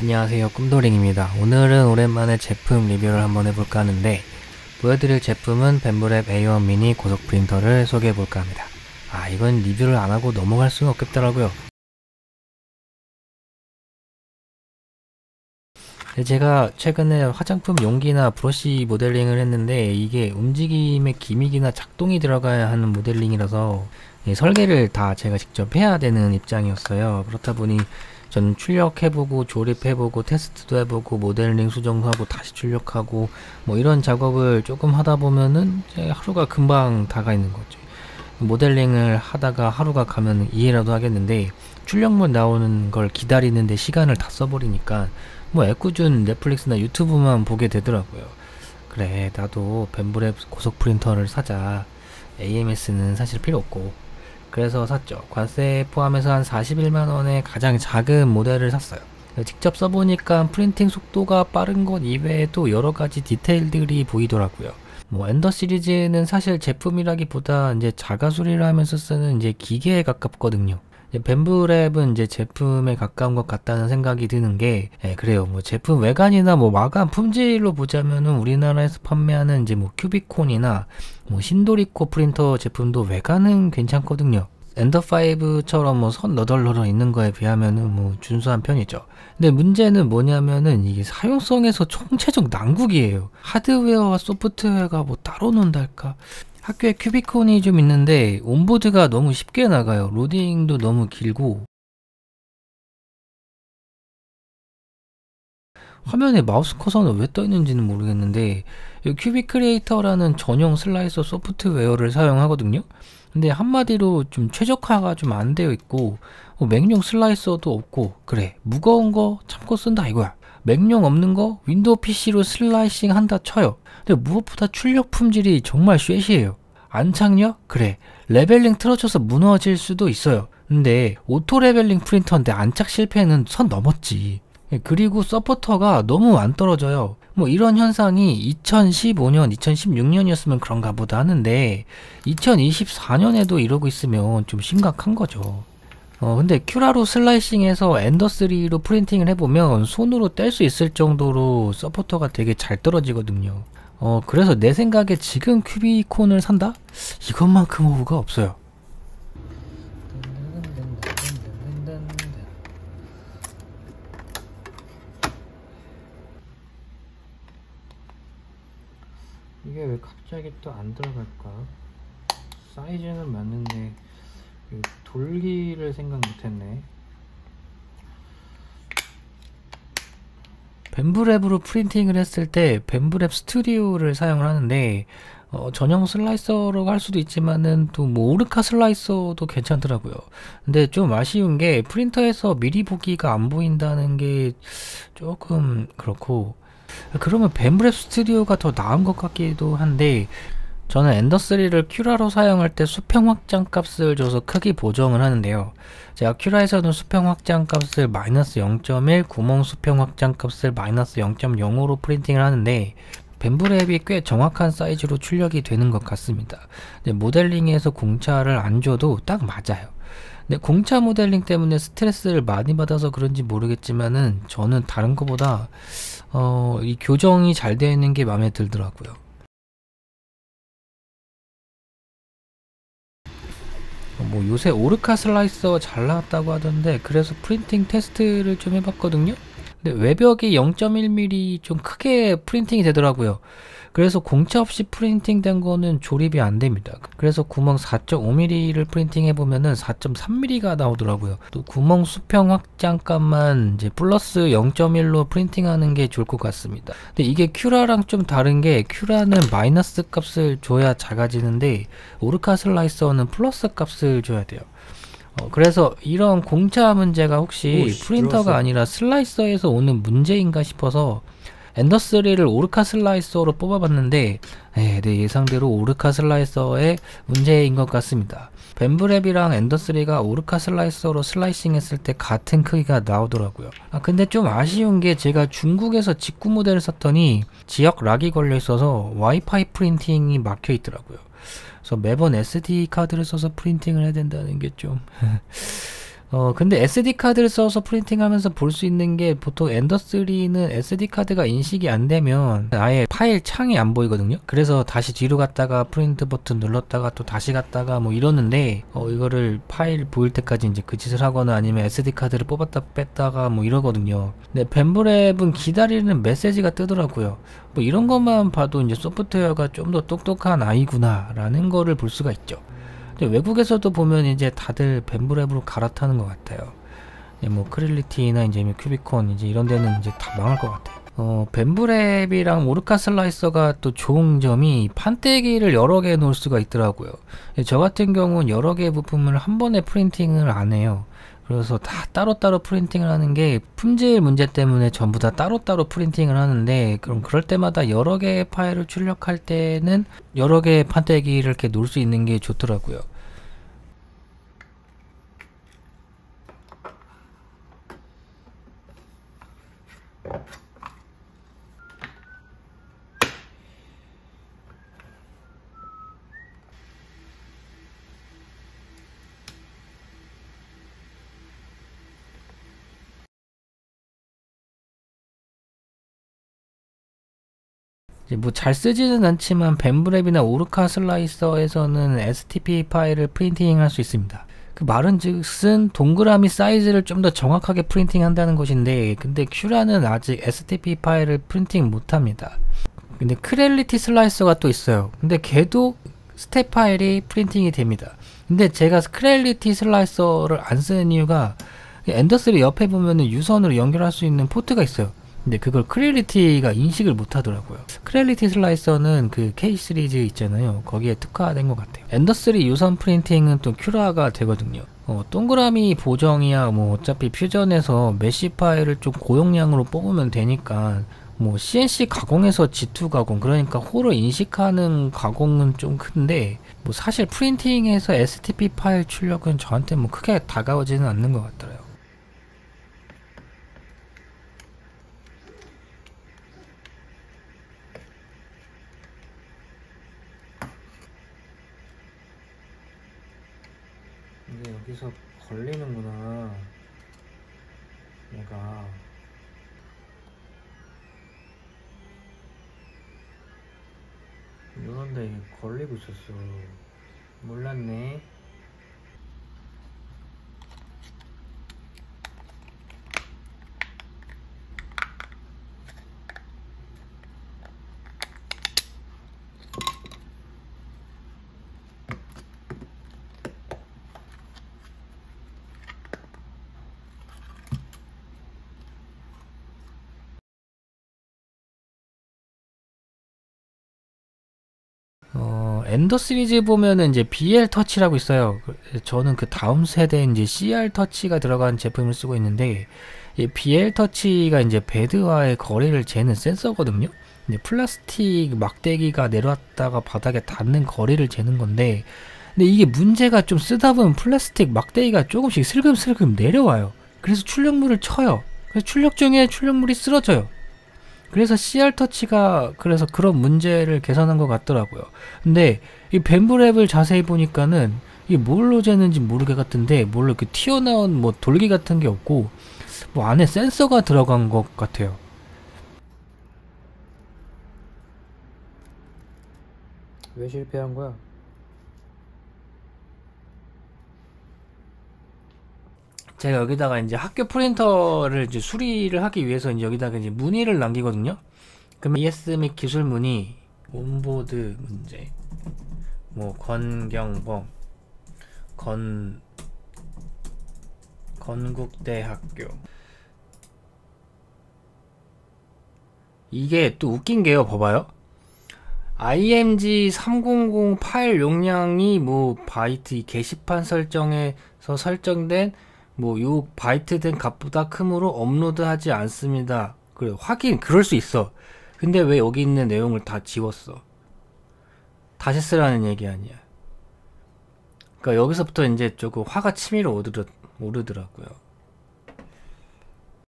안녕하세요, 꿈도링입니다. 오늘은 오랜만에 제품 리뷰를 한번 해볼까 하는데, 보여드릴 제품은 벤브랩 A1 미니 고속 프린터를 소개해볼까 합니다. 이건 리뷰를 안하고 넘어갈 수는 없겠더라고요. 제가 최근에 화장품 용기나 브러쉬 모델링을 했는데, 이게 움직임의 기믹이나 작동이 들어가야 하는 모델링이라서 설계를 다 제가 직접 해야 되는 입장이었어요. 그렇다 보니 저는 출력해보고 조립해보고 테스트도 해보고 모델링 수정도 하고 다시 출력하고 뭐 이런 작업을 조금 하다 보면은 하루가 금방 다가 있는 거죠. 모델링을 하다가 하루가 가면 이해라도 하겠는데, 출력물 나오는 걸 기다리는데 시간을 다 써버리니까 뭐 애꿎은 넷플릭스나 유튜브만 보게 되더라고요. 그래, 나도 벤브랩 고속 프린터를 사자. AMS는 사실 필요 없고. 그래서 샀죠. 관세 포함해서 한 41만원의 가장 작은 모델을 샀어요. 직접 써보니까 프린팅 속도가 빠른 것 이외에도 여러가지 디테일들이 보이더라고요. 뭐 엔더 시리즈는 사실 제품이라기보다 이제 자가수리를 하면서 쓰는 이제 기계에 가깝거든요. 벤브랩은 이제 제품에 가까운 것 같다는 생각이 드는 게, 그래요. 뭐 제품 외관이나 뭐 마감 품질로 보자면은 우리나라에서 판매하는 이제 뭐 큐비콘이나 뭐 신도리코 프린터 제품도 외관은 괜찮거든요. 엔더5처럼 뭐 선 너덜너덜 있는 거에 비하면은 뭐 준수한 편이죠. 근데 문제는 뭐냐면은 이게 사용성에서 총체적 난국이에요. 하드웨어와 소프트웨어가 뭐 따로 논달까? 학교에 큐비콘이 좀 있는데 온보드가 너무 쉽게 나가요. 로딩도 너무 길고 화면에 마우스 커서는 왜 떠 있는지는 모르겠는데, 이 큐빅 크리에이터라는 전용 슬라이서 소프트웨어를 사용하거든요. 근데 한마디로 좀 최적화가 좀 안 되어 있고, 맥용 슬라이서도 없고, 그래 무거운 거 참고 쓴다 이거야. 맥용 없는 거 윈도우 PC로 슬라이싱 한다 쳐요. 근데 무엇보다 출력 품질이 정말 쉐시해요. 안착력? 그래 레벨링 틀어져서 무너질 수도 있어요. 근데 오토 레벨링 프린터인데 안착 실패는 선 넘었지. 그리고 서포터가 너무 안 떨어져요. 뭐 이런 현상이 2015년, 2016년이었으면 그런가 보다 하는데 2024년에도 이러고 있으면 좀 심각한 거죠. 근데 큐라로 슬라이싱해서 엔더3로 프린팅을 해보면 손으로 뗄 수 있을 정도로 서포터가 되게 잘 떨어지거든요. 그래서 내 생각에 지금 큐비콘을 산다? 이것만큼 오후가 없어요. 이게 왜 갑자기 또 안 들어갈까? 사이즈는 맞는데 돌기를 생각 못했네. 벤브랩으로 프린팅을 했을 때 벤브랩 스튜디오를 사용을 하는데, 전용 슬라이서로 할 수도 있지만은 또 뭐 오르카 슬라이서도 괜찮더라고요. 근데 좀 아쉬운 게 프린터에서 미리 보기가 안 보인다는 게 조금 그렇고, 그러면 벤브랩 스튜디오가 더 나은 것 같기도 한데, 저는 엔더3를 큐라로 사용할 때 수평 확장 값을 줘서 크기 보정을 하는데요. 제가 큐라에서는 수평 확장 값을 마이너스 0.1, 구멍 수평 확장 값을 마이너스 0.05로 프린팅을 하는데, 벤브랩이 꽤 정확한 사이즈로 출력이 되는 것 같습니다. 근데 모델링에서 공차를 안 줘도 딱 맞아요. 근데 공차 모델링 때문에 스트레스를 많이 받아서 그런지 모르겠지만은 저는 다른 것보다 이 교정이 잘 되어 있는 게 마음에 들더라고요. 뭐 요새 오르카 슬라이서 잘 나왔다고 하던데, 그래서 프린팅 테스트를 좀 해봤거든요. 근데 외벽이 0.1mm 좀 크게 프린팅이 되더라고요. 그래서 공차 없이 프린팅 된 거는 조립이 안 됩니다. 그래서 구멍 4.5mm를 프린팅 해보면은 4.3mm가 나오더라고요. 또 구멍 수평 확장 값만 이제 플러스 0.1로 프린팅 하는 게 좋을 것 같습니다. 근데 이게 큐라랑 좀 다른 게, 큐라는 마이너스 값을 줘야 작아지는데 오르카 슬라이서는 플러스 값을 줘야 돼요. 그래서 이런 공차 문제가 혹시 프린터가 아니라 슬라이서에서 오는 문제인가 싶어서 엔더3를 오르카 슬라이서로 뽑아봤는데, 내 예상대로 오르카 슬라이서의 문제인 것 같습니다. 벤브랩이랑 엔더3가 오르카 슬라이서로 슬라이싱 했을 때 같은 크기가 나오더라고요. 근데 좀 아쉬운 게, 제가 중국에서 직구 모델을 샀더니 지역 락이 걸려 있어서 와이파이 프린팅이 막혀 있더라고요. 그래서 매번 SD 카드를 써서 프린팅을 해야 된다는 게 좀 근데 SD카드를 써서 프린팅하면서 볼 수 있는 게 보통 엔더3는 SD카드가 인식이 안 되면 아예 파일 창이 안 보이거든요. 그래서 다시 뒤로 갔다가 프린트 버튼 눌렀다가 또 다시 갔다가 뭐 이러는데, 이거를 파일 보일 때까지 이제 그 짓을 하거나 아니면 SD카드를 뽑았다 뺐다가 뭐 이러거든요. 근데 벤브랩은 기다리는 메시지가 뜨더라고요. 뭐 이런 것만 봐도 이제 소프트웨어가 좀 더 똑똑한 아이구나 라는 거를 볼 수가 있죠. 외국에서도 보면 이제 다들 벤브랩으로 갈아타는 것 같아요. 뭐 크릴리티나 이제 큐비콘 이제 이런 데는 이제 다 망할 것 같아요. 벤브랩이랑 오르카 슬라이서가 또 좋은 점이 판때기를 여러 개 놓을 수가 있더라고요. 저 같은 경우는 여러 개의 부품을 한 번에 프린팅을 안 해요. 그래서 다 따로따로 프린팅을 하는 게 품질 문제 때문에 전부 다 따로따로 프린팅을 하는데, 그럼 그럴 때마다 여러 개의 파일을 출력할 때는 여러 개의 판때기를 이렇게 놓을 수 있는 게 좋더라고요. 뭐 잘 쓰지는 않지만 벤브랩이나 오르카 슬라이서에서는 STP 파일을 프린팅 할 수 있습니다. 그 말은 즉슨 동그라미 사이즈를 좀 더 정확하게 프린팅 한다는 것인데, 근데 큐라는 아직 STP 파일을 프린팅 못합니다. 근데 크렐리티 슬라이서가 또 있어요. 근데 걔도 스텝 파일이 프린팅이 됩니다. 근데 제가 크렐리티 슬라이서를 안 쓰는 이유가, 엔더3 옆에 보면은 유선으로 연결할 수 있는 포트가 있어요. 근데 그걸 크렐리티가 인식을 못 하더라고요. 크렐리티 슬라이서는 그 K 시리즈 있잖아요. 거기에 특화된 것 같아요. 엔더3 유선 프린팅은 또 큐라가 되거든요. 동그라미 보정이야 뭐 어차피 퓨전에서 메시 파일을 좀 고용량으로 뽑으면 되니까, 뭐 CNC 가공에서 G2 가공, 그러니까 홀을 인식하는 가공은 좀 큰데, 뭐 사실 프린팅에서 STP 파일 출력은 저한테 뭐 크게 다가오지는 않는 것 같더라고요. 이게 여기서 걸리는구나, 얘가. 이런데 이게 걸리고 있었어. 몰랐네. 엔더 시리즈 보면은 이제 BL 터치라고 있어요. 저는 그 다음 세대 이제 CR 터치가 들어간 제품을 쓰고 있는데, 이 BL 터치가 이제 베드와의 거리를 재는 센서거든요. 이제 플라스틱 막대기가 내려왔다가 바닥에 닿는 거리를 재는 건데, 근데 이게 문제가 좀 쓰다 보면 플라스틱 막대기가 조금씩 슬금슬금 내려와요. 그래서 출력물을 쳐요. 그래서 출력 중에 출력물이 쓰러져요. 그래서 CR 터치가 그래서 그런 문제를 개선한 것 같더라고요. 근데 이 벤브랩을 자세히 보니까는 이게 뭘로 재는지 모르게 같은데, 뭘로 이렇게 튀어나온 뭐 돌기 같은 게 없고, 뭐 안에 센서가 들어간 것 같아요. 왜 실패한 거야? 제가 여기다가 이제 학교 프린터를 이제 수리를 하기 위해서 이제 여기다가 이제 문의를 남기거든요. 그러면 ES 및 기술 문의, 온보드 문제, 뭐 권경범, 건국대학교. 이게 또 웃긴 게요, 봐봐요. IMG 300 파일 용량이 뭐 바이트 이 게시판 설정에서 설정된 뭐 요 바이트 된 값보다 크므로 업로드하지 않습니다. 그래, 확인, 그럴 수 있어. 근데 왜 여기 있는 내용을 다 지웠어? 다시 쓰라는 얘기 아니야. 그러니까 여기서부터 이제 조금 화가 치밀어 오르더라고요.